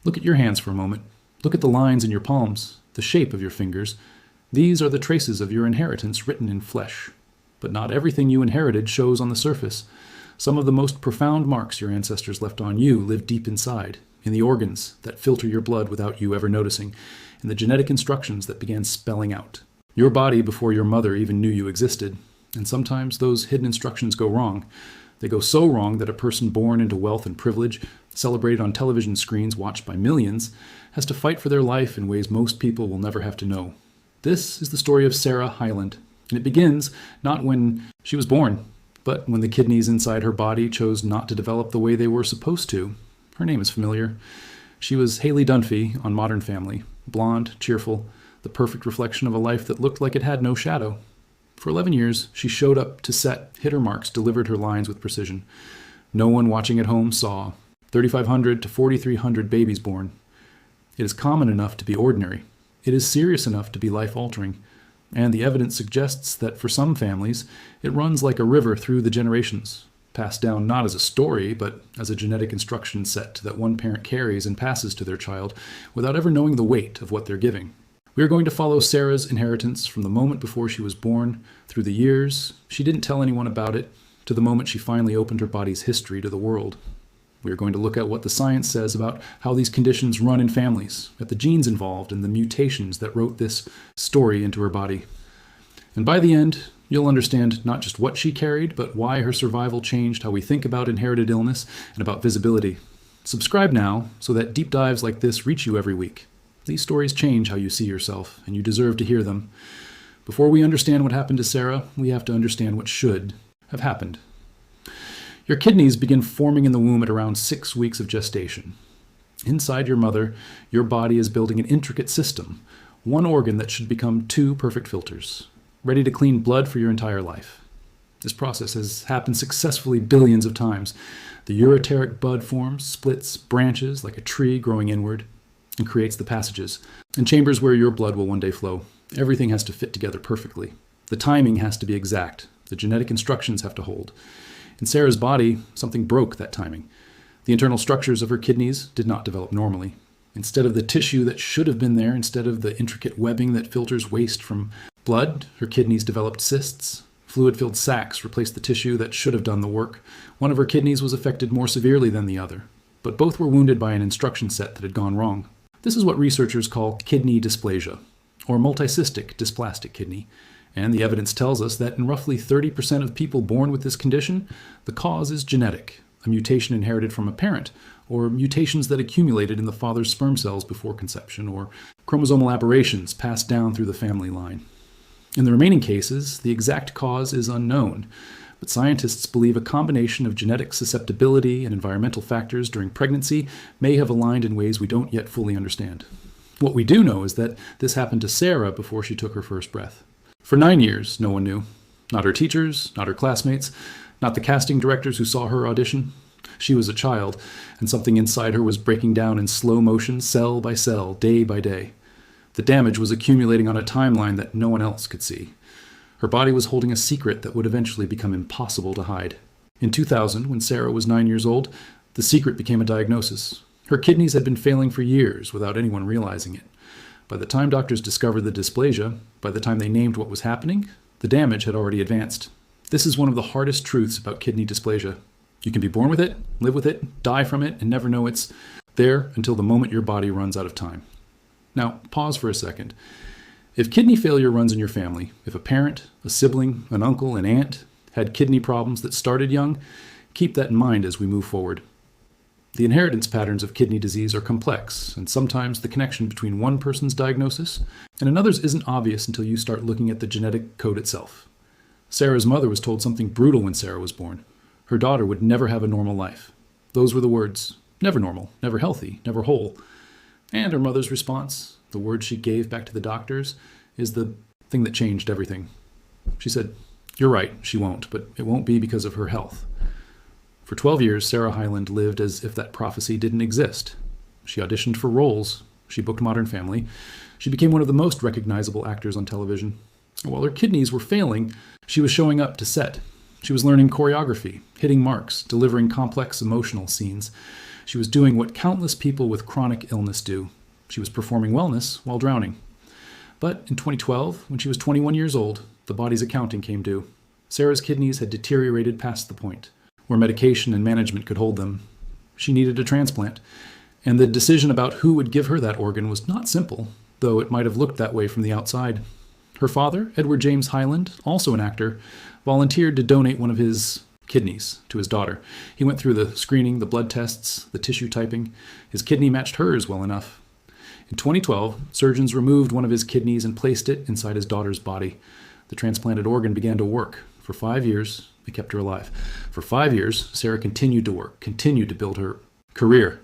Look at your hands for a moment. Look at the lines in your palms, the shape of your fingers. These are the traces of your inheritance written in flesh. But not everything you inherited shows on the surface. Some of the most profound marks your ancestors left on you live deep inside, in the organs that filter your blood without you ever noticing, in the genetic instructions that began spelling out your body before your mother even knew you existed. And sometimes those hidden instructions go wrong. They go so wrong that a person born into wealth and privilege, celebrated on television screens watched by millions, has to fight for their life in ways most people will never have to know. This is the story of Sarah Hyland, and it begins not when she was born, but when the kidneys inside her body chose not to develop the way they were supposed to. Her name is familiar. She was Haley Dunphy on Modern Family, blonde, cheerful, the perfect reflection of a life that looked like it had no shadow. For 11 years, she showed up to set, hit her marks, delivered her lines with precision. No one watching at home saw. 3,500 to 4,300 babies born. It is common enough to be ordinary. It is serious enough to be life-altering. And the evidence suggests that for some families, it runs like a river through the generations, passed down not as a story, but as a genetic instruction set that one parent carries and passes to their child without ever knowing the weight of what they're giving. We are going to follow Sarah's inheritance from the moment before she was born, through the years she didn't tell anyone about it, to the moment she finally opened her body's history to the world. We are going to look at what the science says about how these conditions run in families, at the genes involved and the mutations that wrote this story into her body. And by the end, you'll understand not just what she carried, but why her survival changed how we think about inherited illness and about visibility. Subscribe now so that deep dives like this reach you every week. These stories change how you see yourself, and you deserve to hear them. Before we understand what happened to Sarah, we have to understand what should have happened. Your kidneys begin forming in the womb at around 6 weeks of gestation. Inside your mother, your body is building an intricate system, one organ that should become 2 perfect filters, ready to clean blood for your entire life. This process has happened successfully billions of times. The ureteric bud forms, splits, branches like a tree growing inward, and creates the passages and chambers where your blood will one day flow. Everything has to fit together perfectly. The timing has to be exact. The genetic instructions have to hold. In Sarah's body, something broke that timing. The internal structures of her kidneys did not develop normally. Instead of the tissue that should have been there, instead of the intricate webbing that filters waste from blood, her kidneys developed cysts. Fluid-filled sacs replaced the tissue that should have done the work. One of her kidneys was affected more severely than the other, but both were wounded by an instruction set that had gone wrong. This is what researchers call kidney dysplasia, or multicystic dysplastic kidney, and the evidence tells us that in roughly 30% of people born with this condition, the cause is genetic, a mutation inherited from a parent, or mutations that accumulated in the father's sperm cells before conception, or chromosomal aberrations passed down through the family line. In the remaining cases, the exact cause is unknown, but scientists believe a combination of genetic susceptibility and environmental factors during pregnancy may have aligned in ways we don't yet fully understand. What we do know is that this happened to Sarah before she took her first breath. For 9 years, no one knew. Not her teachers, not her classmates, not the casting directors who saw her audition. She was a child, and something inside her was breaking down in slow motion, cell by cell, day by day. The damage was accumulating on a timeline that no one else could see. Her body was holding a secret that would eventually become impossible to hide. In 2000, when Sarah was 9 years old, the secret became a diagnosis. Her kidneys had been failing for years without anyone realizing it. By the time doctors discovered the dysplasia, by the time they named what was happening, the damage had already advanced. This is one of the hardest truths about kidney dysplasia. You can be born with it, live with it, die from it, and never know it's there until the moment your body runs out of time. Now, pause for a second. If kidney failure runs in your family, if a parent, a sibling, an uncle, an aunt had kidney problems that started young, keep that in mind as we move forward. The inheritance patterns of kidney disease are complex, and sometimes the connection between one person's diagnosis and another's isn't obvious until you start looking at the genetic code itself. Sarah's mother was told something brutal when Sarah was born. Her daughter would never have a normal life. Those were the words, never normal, never healthy, never whole. And her mother's response, the word she gave back to the doctors, is the thing that changed everything. She said, "You're right, she won't, but it won't be because of her health." For 12 years, Sarah Hyland lived as if that prophecy didn't exist. She auditioned for roles. She booked Modern Family. She became one of the most recognizable actors on television. And while her kidneys were failing, she was showing up to set. She was learning choreography, hitting marks, delivering complex emotional scenes. She was doing what countless people with chronic illness do. She was performing wellness while drowning. But in 2012, when she was 21 years old, the body's accounting came due. Sarah's kidneys had deteriorated past the point where medication and management could hold them. She needed a transplant, and the decision about who would give her that organ was not simple, though it might have looked that way from the outside. Her father, Edward James Hyland, also an actor, volunteered to donate one of his kidneys to his daughter. He went through the screening, the blood tests, the tissue typing. His kidney matched hers well enough. In 2012, surgeons removed one of his kidneys and placed it inside his daughter's body. The transplanted organ began to work. For 5 years, it kept her alive. For 5 years, Sarah continued to work, continued to build her career,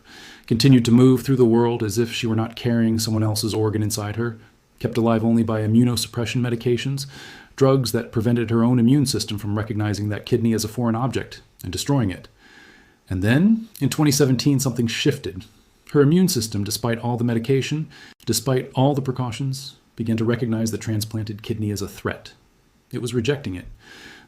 continued to move through the world as if she were not carrying someone else's organ inside her, kept alive only by immunosuppression medications, drugs that prevented her own immune system from recognizing that kidney as a foreign object and destroying it. And then, in 2017, something shifted. Her immune system, despite all the medication, despite all the precautions, began to recognize the transplanted kidney as a threat. It was rejecting it.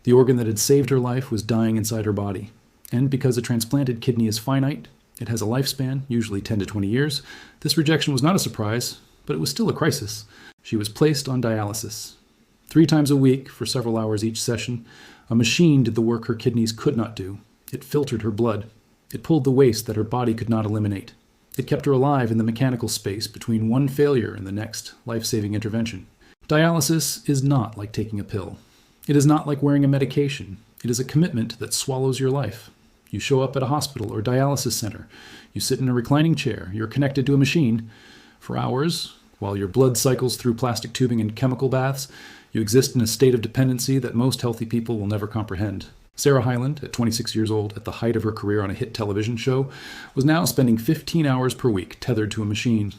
The organ that had saved her life was dying inside her body. And because a transplanted kidney is finite, it has a lifespan, usually 10 to 20 years, this rejection was not a surprise, but it was still a crisis. She was placed on dialysis. 3 times a week, for several hours each session, a machine did the work her kidneys could not do. It filtered her blood. It pulled the waste that her body could not eliminate. It kept her alive in the mechanical space between one failure and the next life-saving intervention. Dialysis is not like taking a pill. It is not like wearing a medication. It is a commitment that swallows your life. You show up at a hospital or dialysis center. You sit in a reclining chair. You're connected to a machine. For hours, while your blood cycles through plastic tubing and chemical baths, you exist in a state of dependency that most healthy people will never comprehend. Sarah Hyland, at 26 years old, at the height of her career on a hit television show, was now spending 15 hours per week tethered to a machine.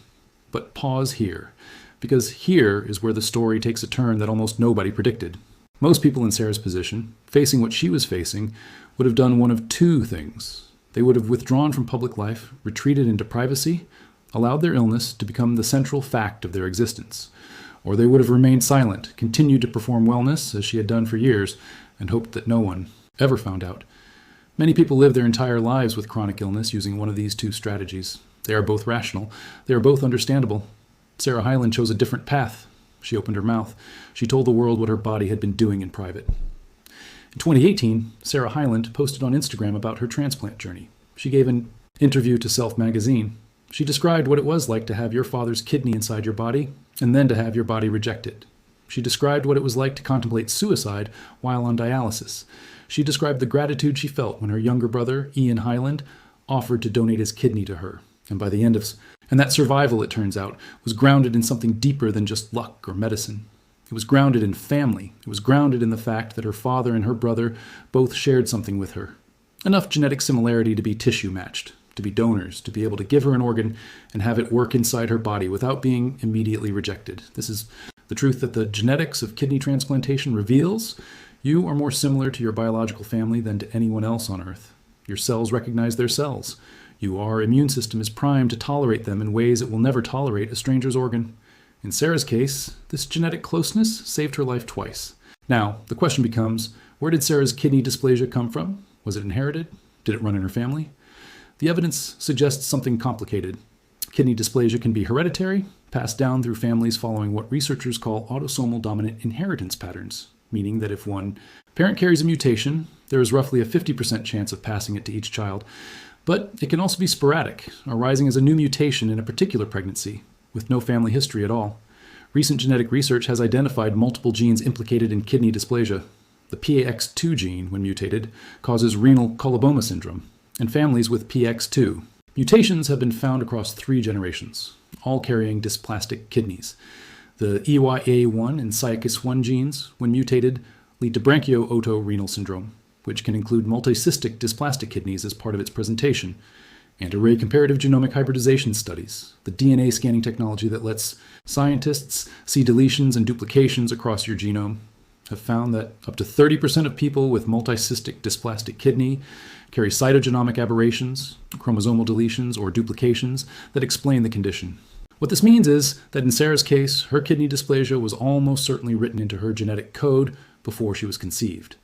But pause here, because here is where the story takes a turn that almost nobody predicted. Most people in Sarah's position, facing what she was facing, would have done one of 2 things. They would have withdrawn from public life, retreated into privacy, allowed their illness to become the central fact of their existence. Or they would have remained silent, continued to perform wellness as she had done for years, and hoped that no one ever found out. Many people live their entire lives with chronic illness using one of these 2 strategies. They are both rational. They are both understandable. Sarah Hyland chose a different path. She opened her mouth. She told the world what her body had been doing in private. In 2018, Sarah Hyland posted on Instagram about her transplant journey. She gave an interview to Self magazine. She described what it was like to have your father's kidney inside your body, and then to have your body reject it. She described what it was like to contemplate suicide while on dialysis. She described the gratitude she felt when her younger brother, Ian Hyland, offered to donate his kidney to her. And that survival, it turns out, was grounded in something deeper than just luck or medicine. It was grounded in family. It was grounded in the fact that her father and her brother both shared something with her. Enough genetic similarity to be tissue matched, to be donors, to be able to give her an organ and have it work inside her body without being immediately rejected. This is the truth that the genetics of kidney transplantation reveals. You are more similar to your biological family than to anyone else on Earth. Your cells recognize their cells. Your immune system is primed to tolerate them in ways it will never tolerate a stranger's organ. In Sarah's case, this genetic closeness saved her life twice. Now, the question becomes, where did Sarah's kidney dysplasia come from? Was it inherited? Did it run in her family? The evidence suggests something complicated. Kidney dysplasia can be hereditary, passed down through families following what researchers call autosomal dominant inheritance patterns, meaning that if one parent carries a mutation, there is roughly a 50% chance of passing it to each child. But it can also be sporadic, arising as a new mutation in a particular pregnancy, with no family history at all. Recent genetic research has identified multiple genes implicated in kidney dysplasia. The PAX2 gene, when mutated, causes renal coloboma syndrome, and families with PX2. Mutations have been found across 3 generations, all carrying dysplastic kidneys. The EYA1 and CYCUS1 genes, when mutated, lead to branchiotorenal syndrome, which can include multicystic dysplastic kidneys as part of its presentation, and array comparative genomic hybridization studies, the DNA scanning technology that lets scientists see deletions and duplications across your genome, have found that up to 30% of people with multicystic dysplastic kidney carry cytogenomic aberrations, chromosomal deletions, or duplications that explain the condition. What this means is that in Sarah's case, her kidney dysplasia was almost certainly written into her genetic code before she was conceived.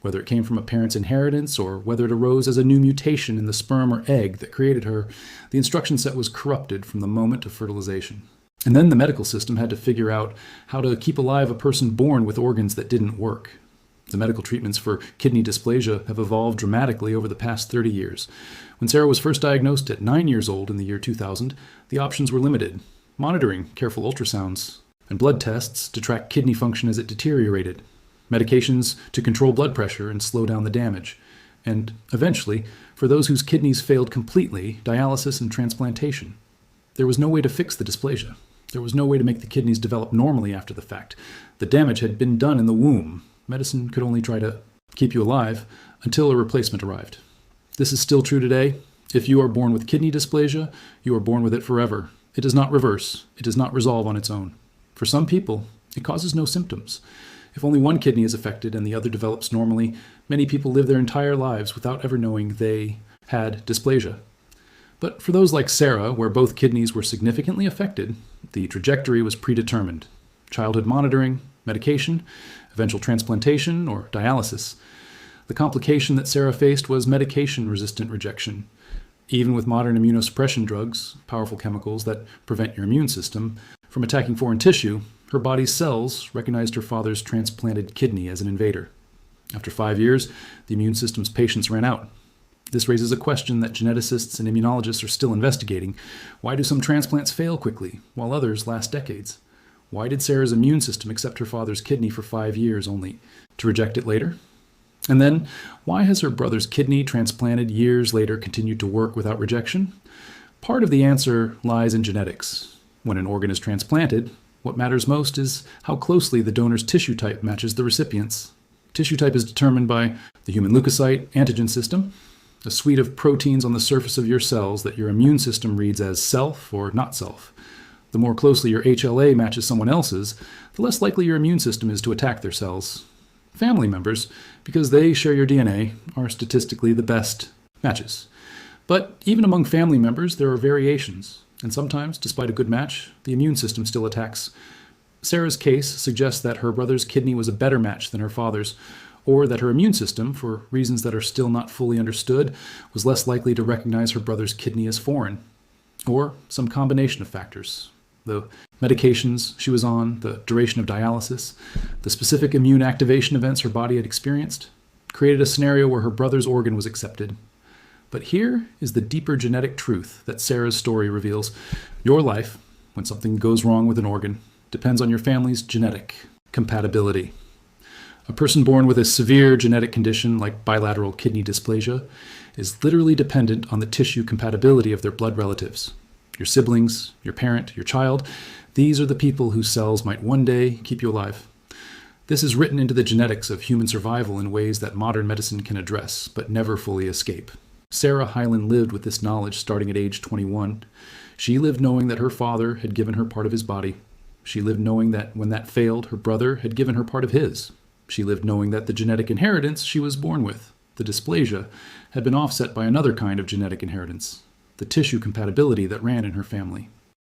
Whether it came from a parent's inheritance or whether it arose as a new mutation in the sperm or egg that created her, the instruction set was corrupted from the moment of fertilization. And then the medical system had to figure out how to keep alive a person born with organs that didn't work. The medical treatments for kidney dysplasia have evolved dramatically over the past 30 years. When Sarah was first diagnosed at 9 years old in the year 2000, the options were limited: monitoring, careful ultrasounds, and blood tests to track kidney function as it deteriorated, medications to control blood pressure and slow down the damage, and eventually, for those whose kidneys failed completely, dialysis and transplantation. There was no way to fix the dysplasia. There was no way to make the kidneys develop normally after the fact. The damage had been done in the womb. Medicine could only try to keep you alive until a replacement arrived. This is still true today. If you are born with kidney dysplasia, you are born with it forever. It does not reverse. It does not resolve on its own. For some people, it causes no symptoms. If only one kidney is affected and the other develops normally, many people live their entire lives without ever knowing they had dysplasia. But for those like Sarah, where both kidneys were significantly affected, the trajectory was predetermined: childhood monitoring, medication, eventual transplantation, or dialysis. The complication that Sarah faced was medication-resistant rejection. Even with modern immunosuppression drugs, powerful chemicals that prevent your immune system from attacking foreign tissue, her body's cells recognized her father's transplanted kidney as an invader. After 5 years, the immune system's patience ran out. This raises a question that geneticists and immunologists are still investigating. Why do some transplants fail quickly, while others last decades? Why did Sarah's immune system accept her father's kidney for 5 years only to reject it later? And then, why has her brother's kidney transplanted years later continued to work without rejection? Part of the answer lies in genetics. When an organ is transplanted, what matters most is how closely the donor's tissue type matches the recipient's. Tissue type is determined by the human leukocyte antigen system, a suite of proteins on the surface of your cells that your immune system reads as self or not self. The more closely your HLA matches someone else's, the less likely your immune system is to attack their cells. Family members, because they share your DNA, are statistically the best matches. But even among family members, there are variations, and sometimes, despite a good match, the immune system still attacks. Sarah's case suggests that her brother's kidney was a better match than her father's, or that her immune system, for reasons that are still not fully understood, was less likely to recognize her brother's kidney as foreign, or some combination of factors. The medications she was on, the duration of dialysis, the specific immune activation events her body had experienced, created a scenario where her brother's organ was accepted. But here is the deeper genetic truth that Sarah's story reveals. Your life, when something goes wrong with an organ, depends on your family's genetic compatibility. A person born with a severe genetic condition like bilateral kidney dysplasia is literally dependent on the tissue compatibility of their blood relatives. Your siblings, your parent, your child, these are the people whose cells might one day keep you alive. This is written into the genetics of human survival in ways that modern medicine can address, but never fully escape. Sarah Hyland lived with this knowledge starting at age 21. She lived knowing that her father had given her part of his body. She lived knowing that when that failed, her brother had given her part of his. She lived knowing that the genetic inheritance she was born with, the dysplasia, had been offset by another kind of genetic inheritance, the tissue compatibility that ran in her family.